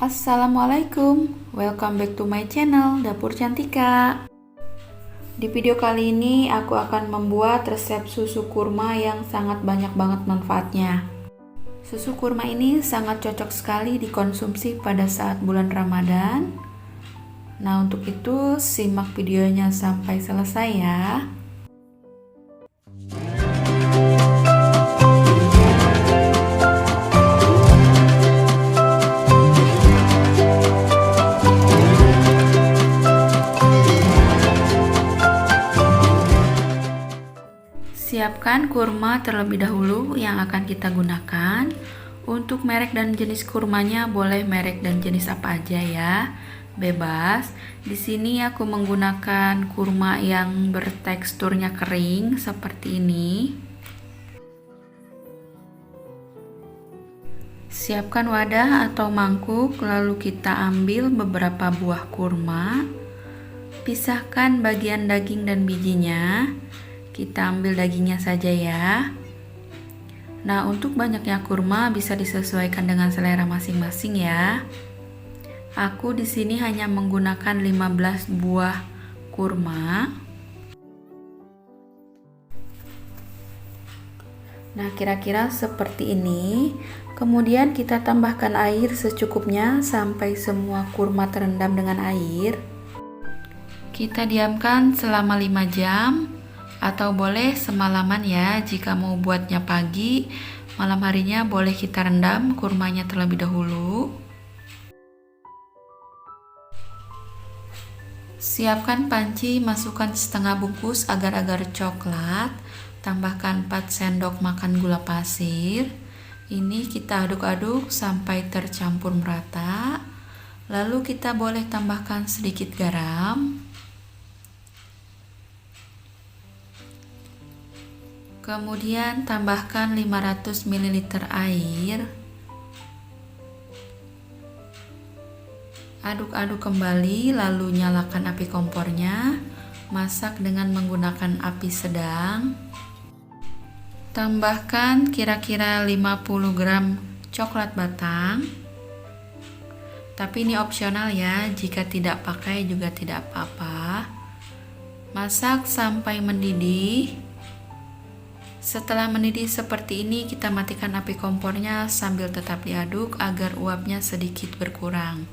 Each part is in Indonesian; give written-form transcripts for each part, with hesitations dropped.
Assalamualaikum, welcome back to my channel Dapur Cantika. Di video kali ini aku akan membuat resep susu kurma yang sangat banyak banget manfaatnya. Susu kurma ini sangat cocok sekali dikonsumsi pada saat bulan Ramadan. Nah, untuk itu simak videonya sampai selesai ya. Siapkan kurma terlebih dahulu yang akan kita gunakan. Untuk merek dan jenis kurmanya boleh merek dan jenis apa aja ya, bebas. Di sini aku menggunakan kurma yang berteksturnya kering seperti ini. Siapkan wadah atau mangkuk, lalu kita ambil beberapa buah kurma. Pisahkan bagian daging dan bijinya. Kita ambil dagingnya saja ya. Nah, untuk banyaknya kurma bisa disesuaikan dengan selera masing-masing ya. Aku di sini hanya menggunakan 15 buah kurma. Nah, kira-kira seperti ini. Kemudian kita tambahkan air secukupnya sampai semua kurma terendam dengan air. Kita diamkan selama 5 jam. Atau boleh semalaman ya, jika mau buatnya pagi, malam harinya boleh kita rendam kurmanya terlebih dahulu. Siapkan panci, masukkan setengah bungkus agar-agar coklat, tambahkan 4 sendok makan gula pasir. Ini kita aduk-aduk sampai tercampur merata. Lalu kita boleh tambahkan sedikit garam. Kemudian tambahkan 500 ml air. Aduk-aduk kembali lalu nyalakan api kompornya. Masak dengan menggunakan api sedang. Tambahkan kira-kira 50 gram coklat batang. Tapi ini opsional ya, jika tidak pakai juga tidak apa-apa. Masak sampai mendidih. Setelah mendidih seperti ini, kita matikan api kompornya sambil tetap diaduk agar uapnya sedikit berkurang.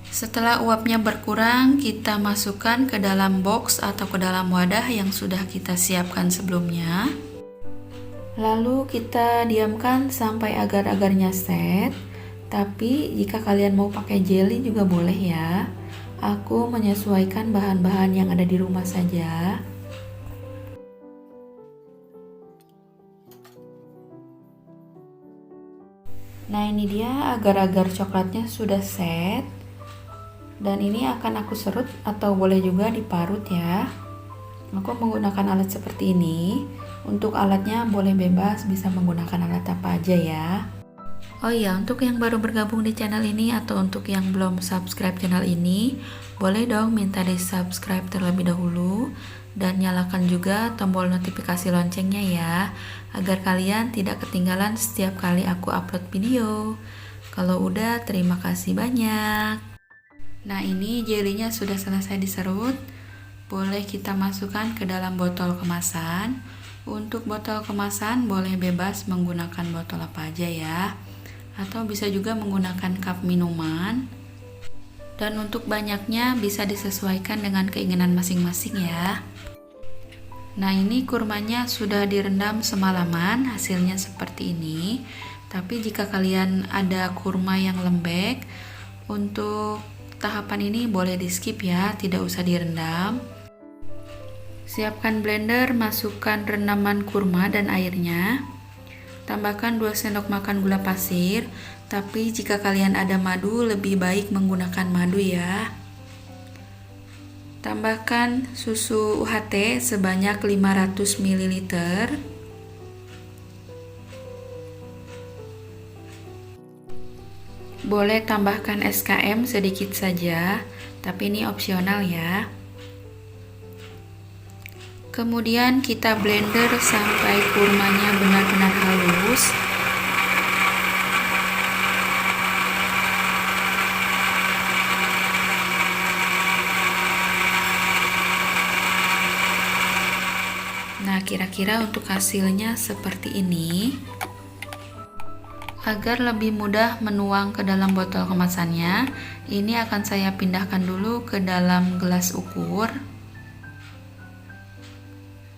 Setelah uapnya berkurang, kita masukkan ke dalam box atau ke dalam wadah yang sudah kita siapkan sebelumnya. Lalu kita diamkan sampai agar-agarnya set. Tapi jika kalian mau pakai jelly juga boleh ya. Aku menyesuaikan bahan-bahan yang ada di rumah saja. Nah, ini dia agar-agar coklatnya sudah set. Dan ini akan aku serut atau boleh juga diparut ya. Aku menggunakan alat seperti ini. Untuk alatnya boleh bebas, bisa menggunakan alat apa aja ya. Oh iya, untuk yang baru bergabung di channel ini atau untuk yang belum subscribe channel ini, boleh dong minta di subscribe terlebih dahulu. Dan nyalakan juga tombol notifikasi loncengnya ya, agar kalian tidak ketinggalan setiap kali aku upload video. Kalau udah, terima kasih banyak. Nah, ini jelinya sudah selesai diserut. Boleh kita masukkan ke dalam botol kemasan. Untuk botol kemasan boleh bebas menggunakan botol apa aja ya, atau bisa juga menggunakan cup minuman. Dan untuk banyaknya bisa disesuaikan dengan keinginan masing-masing ya. Nah, ini kurmanya sudah direndam semalaman, hasilnya seperti ini. Tapi jika kalian ada kurma yang lembek, untuk tahapan ini boleh di skip ya, tidak usah direndam. Siapkan blender, masukkan rendaman kurma dan airnya. Tambahkan 2 sendok makan gula pasir, tapi jika kalian ada madu lebih baik menggunakan madu ya. Tambahkan susu UHT sebanyak 500 ml. Boleh tambahkan SKM sedikit saja, tapi ini opsional ya. Kemudian kita blender sampai kurmanya benar-benar halus. kira-kira untuk hasilnya seperti ini. Agar lebih mudah menuang ke dalam botol kemasannya, ini akan saya pindahkan dulu ke dalam gelas ukur.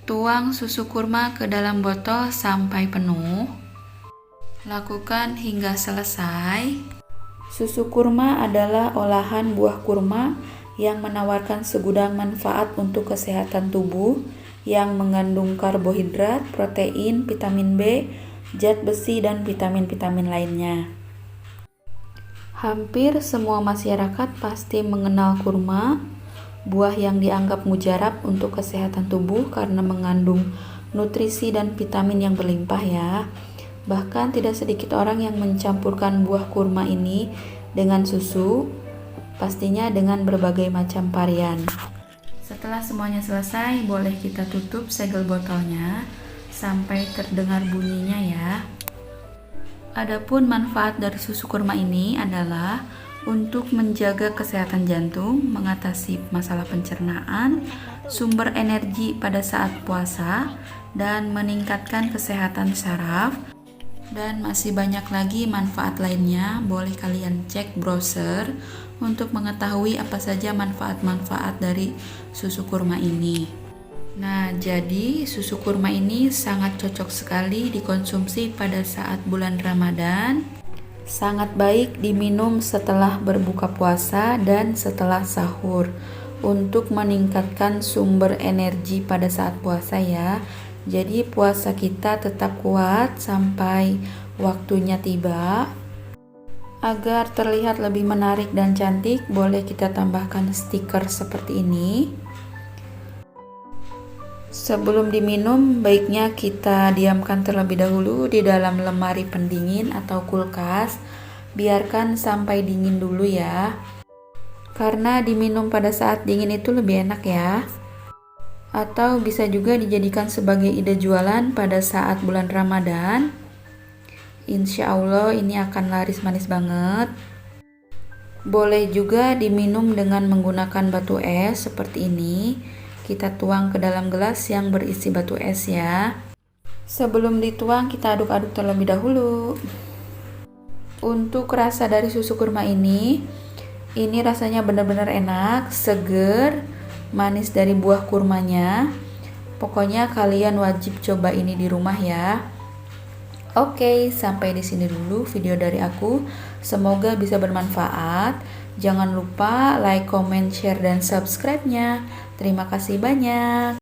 Tuang susu kurma ke dalam botol sampai penuh. Lakukan hingga selesai. Susu kurma adalah olahan buah kurma yang menawarkan segudang manfaat untuk kesehatan tubuh yang mengandung karbohidrat, protein, vitamin B, zat besi, dan vitamin-vitamin lainnya. Hampir semua masyarakat pasti mengenal kurma, buah yang dianggap mujarab untuk kesehatan tubuh karena mengandung nutrisi dan vitamin yang berlimpah ya. Bahkan tidak sedikit orang yang mencampurkan buah kurma ini dengan susu, pastinya dengan berbagai macam varian. Setelah semuanya selesai, boleh kita tutup segel botolnya sampai terdengar bunyinya ya. Adapun manfaat dari susu kurma ini adalah untuk menjaga kesehatan jantung, mengatasi masalah pencernaan, sumber energi pada saat puasa, dan meningkatkan kesehatan saraf. Dan masih banyak lagi manfaat lainnya. Boleh kalian cek browser untuk mengetahui apa saja manfaat-manfaat dari susu kurma ini. Nah, jadi susu kurma ini sangat cocok sekali dikonsumsi pada saat bulan Ramadan. Sangat baik diminum setelah berbuka puasa dan setelah sahur untuk meningkatkan sumber energi pada saat puasa ya. Jadi puasa kita tetap kuat sampai waktunya tiba. Agar terlihat lebih menarik dan cantik, boleh kita tambahkan stiker seperti ini. Sebelum diminum, baiknya kita diamkan terlebih dahulu di dalam lemari pendingin atau kulkas. Biarkan sampai dingin dulu ya. Karena diminum pada saat dingin itu lebih enak ya. Atau bisa juga dijadikan sebagai ide jualan pada saat bulan Ramadan. Insya Allah ini akan laris manis banget. Boleh juga diminum dengan menggunakan batu es seperti ini. Kita tuang ke dalam gelas yang berisi batu es ya. Sebelum dituang kita aduk-aduk terlebih dahulu. Untuk rasa dari susu kurma ini rasanya benar-benar enak, seger, manis dari buah kurmanya. Pokoknya kalian wajib coba ini di rumah ya. Oke, sampai di sini dulu video dari aku. Semoga bisa bermanfaat. Jangan lupa like, comment, share, dan subscribe-nya. Terima kasih banyak.